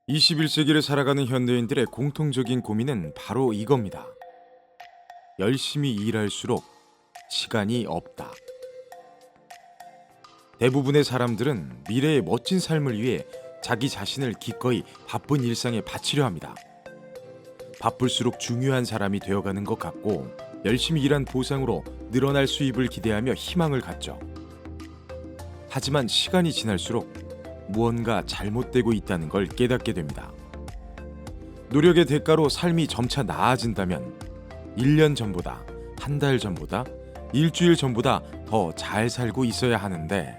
21세기를 살아가는 현대인들의 공통적인 고민은 바로 이겁니다. 열심히 일할수록 시간이 없다. 대부분의 사람들은 미래의 멋진 삶을 위해 자기 자신을 기꺼이 바쁜 일상에 바치려 합니다. 바쁠수록 중요한 사람이 되어가는 것 같고, 열심히 일한 보상으로 늘어날 수입을 기대하며 희망을 갖죠. 하지만 시간이 지날수록 무언가 잘못되고 있다는 걸 깨닫게 됩니다. 노력의 대가로 삶이 점차 나아진다면 1년 전보다, 한 달 전보다, 일주일 전보다 더 잘 살고 있어야 하는데,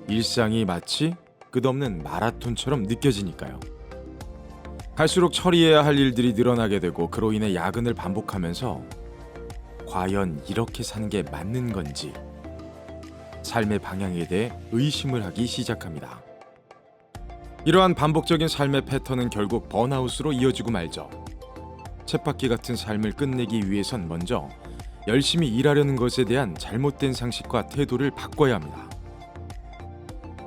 일상이 마치 끝없는 마라톤처럼 느껴지니까요. 갈수록 처리해야 할 일들이 늘어나게 되고, 그로 인해 야근을 반복하면서 과연 이렇게 사는 게 맞는 건지 삶의 방향에 대해 의심을 하기 시작합니다. 이러한 반복적인 삶의 패턴은 결국 번아웃으로 이어지고 말죠. 쳇바퀴 같은 삶을 끝내기 위해선 먼저 열심히 일하려는 것에 대한 잘못된 상식과 태도를 바꿔야 합니다.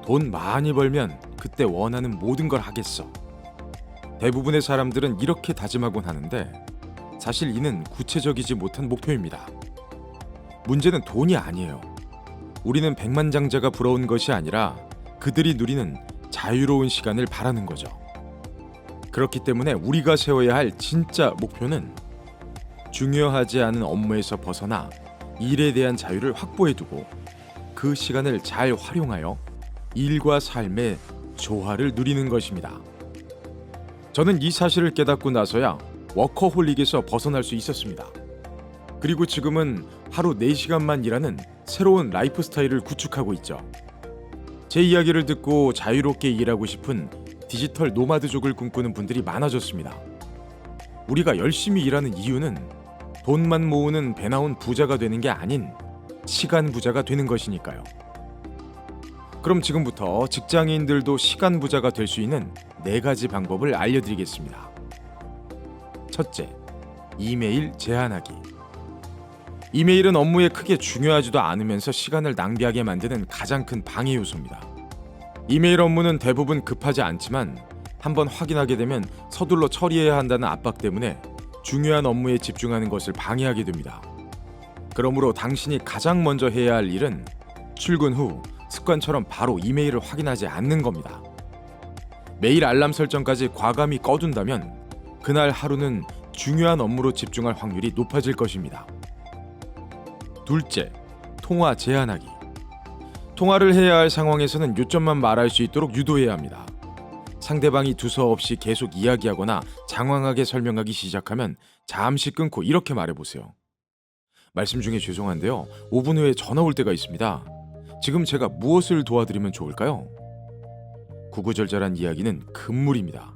돈 많이 벌면 그때 원하는 모든 걸 하겠어. 대부분의 사람들은 이렇게 다짐하곤 하는데, 사실 이는 구체적이지 못한 목표입니다. 문제는 돈이 아니에요. 우리는 백만장자가 부러운 것이 아니라 그들이 누리는 자유로운 시간을 바라는 거죠. 그렇기 때문에 우리가 세워야 할 진짜 목표는 중요하지 않은 업무에서 벗어나 일에 대한 자유를 확보해두고, 그 시간을 잘 활용하여 일과 삶의 조화를 누리는 것입니다. 저는 이 사실을 깨닫고 나서야 워커홀릭에서 벗어날 수 있었습니다. 그리고 지금은 하루 4시간만 일하는 새로운 라이프 스타일을 구축하고 있죠. 제 이야기를 듣고 자유롭게 일하고 싶은 디지털 노마드족을 꿈꾸는 분들이 많아졌습니다. 우리가 열심히 일하는 이유는 돈만 모으는 배 나온 부자가 되는 게 아닌 시간 부자가 되는 것이니까요. 그럼 지금부터 직장인들도 시간 부자가 될 수 있는 4가지 방법을 알려드리겠습니다. 첫째, 이메일 제한하기. 이메일은 업무에 크게 중요하지도 않으면서 시간을 낭비하게 만드는 가장 큰 방해 요소입니다. 이메일 업무는 대부분 급하지 않지만 한번 확인하게 되면 서둘러 처리해야 한다는 압박 때문에 중요한 업무에 집중하는 것을 방해하게 됩니다. 그러므로 당신이 가장 먼저 해야 할 일은 출근 후 습관처럼 바로 이메일을 확인하지 않는 겁니다. 매일 알람 설정까지 과감히 꺼둔다면 그날 하루는 중요한 업무로 집중할 확률이 높아질 것입니다. 둘째, 통화 제한하기. 통화를 해야 할 상황에서는 요점만 말할 수 있도록 유도해야 합니다. 상대방이 두서없이 계속 이야기하거나 장황하게 설명하기 시작하면 잠시 끊고 이렇게 말해보세요. 말씀 중에 죄송한데요, 5분 후에 전화 올 때가 있습니다. 지금 제가 무엇을 도와드리면 좋을까요? 구구절절한 이야기는 금물입니다.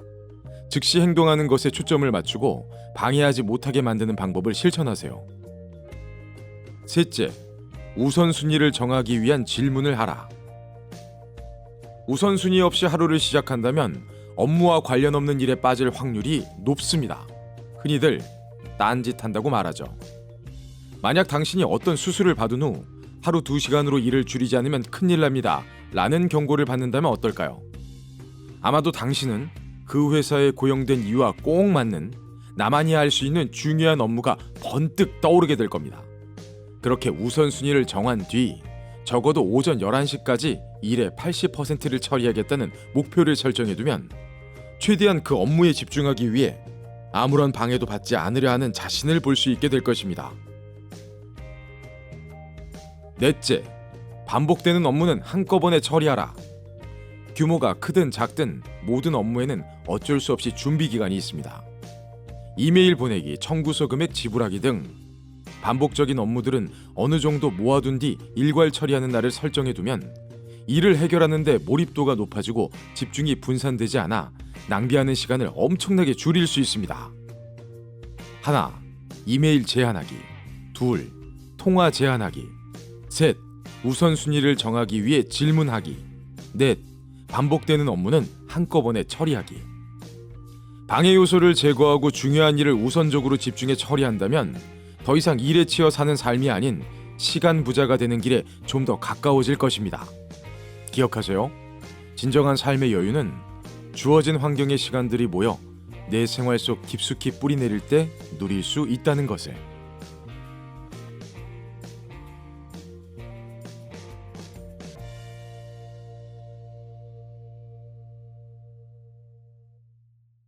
즉시 행동하는 것에 초점을 맞추고 방해하지 못하게 만드는 방법을 실천하세요. 셋째, 우선순위를 정하기 위한 질문을 하라. 우선순위 없이 하루를 시작한다면 업무와 관련 없는 일에 빠질 확률이 높습니다. 흔히들 딴짓한다고 말하죠. 만약 당신이 어떤 수술을 받은 후 하루 2시간으로 일을 줄이지 않으면 큰일 납니다 라는 경고를 받는다면 어떨까요? 아마도 당신은 그 회사에 고용된 이유와 꼭 맞는, 나만이 할 수 있는 중요한 업무가 번뜩 떠오르게 될 겁니다. 그렇게 우선순위를 정한 뒤 적어도 오전 11시까지 일의 80%를 처리하겠다는 목표를 설정해두면 최대한 그 업무에 집중하기 위해 아무런 방해도 받지 않으려 하는 자신을 볼 수 있게 될 것입니다. 넷째, 반복되는 업무는 한꺼번에 처리하라. 규모가 크든 작든 모든 업무에는 어쩔 수 없이 준비 기간이 있습니다. 이메일 보내기, 청구서 금액 지불하기 등 반복적인 업무들은 어느 정도 모아둔 뒤 일괄 처리하는 날을 설정해두면 일을 해결하는 데 몰입도가 높아지고 집중이 분산되지 않아 낭비하는 시간을 엄청나게 줄일 수 있습니다. 하나, 이메일 제한하기. 둘, 통화 제한하기. 셋, 우선순위를 정하기 위해 질문하기. 넷, 반복되는 업무는 한꺼번에 처리하기. 방해 요소를 제거하고 중요한 일을 우선적으로 집중해 처리한다면 더 이상 일에 치여 사는 삶이 아닌 시간 부자가 되는 길에 좀 더 가까워질 것입니다. 기억하세요. 진정한 삶의 여유는 주어진 환경의 시간들이 모여 내 생활 속 깊숙이 뿌리 내릴 때 누릴 수 있다는 것을.